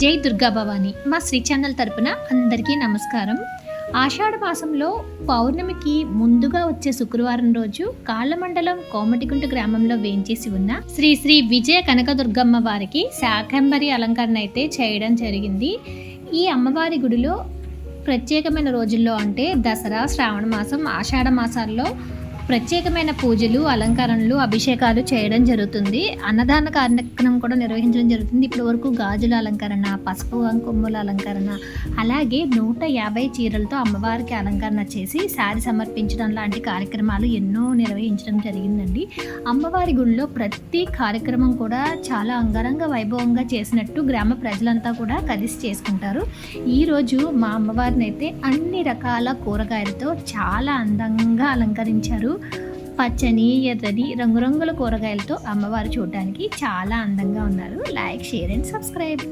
జై దుర్గా భవాని. మా శ్రీ ఛానల్ తరపున అందరికీ నమస్కారం. ఆషాఢ మాసంలో పౌర్ణమికి ముందుగా వచ్చే శుక్రవారం రోజు కాళ్ళమండలం కోమటిగుంట గ్రామంలో వేంచేసి ఉన్న శ్రీ శ్రీ విజయ కనకదుర్గమ్మ వారికి శాకంబరి అలంకరణ అయితే చేయడం జరిగింది. ఈ అమ్మవారి గుడిలో ప్రత్యేకమైన రోజుల్లో అంటే దసరా, శ్రావణ మాసం, ఆషాఢ మాసాల్లో ప్రత్యేకమైన పూజలు, అలంకరణలు, అభిషేకాలు చేయడం జరుగుతుంది. అన్నదాన కార్యక్రమం కూడా నిర్వహించడం జరుగుతుంది. ఇప్పటి వరకు గాజుల అలంకరణ, పసుపు కుంకుమల అలంకరణ, అలాగే 150 చీరలతో అమ్మవారికి అలంకరణ చేసి శారీ సమర్పించడం లాంటి కార్యక్రమాలు ఎన్నో నిర్వహించడం జరిగిందండి. అమ్మవారి గుడిలో ప్రతి కార్యక్రమం కూడా చాలా అంగరంగ వైభవంగా చేసినట్టు గ్రామ ప్రజలంతా కూడా కలిసి చేసుకుంటారు. ఈరోజు మా అమ్మవారిని అయితే అన్ని రకాల కూరగాయలతో చాలా అందంగా అలంకరించారు. పచ్చని, ఎర్రని, రంగురంగుల కూరగాయలతో అమ్మవారు చూడడానికి చాలా అందంగా ఉన్నారు. Like, share and subscribe.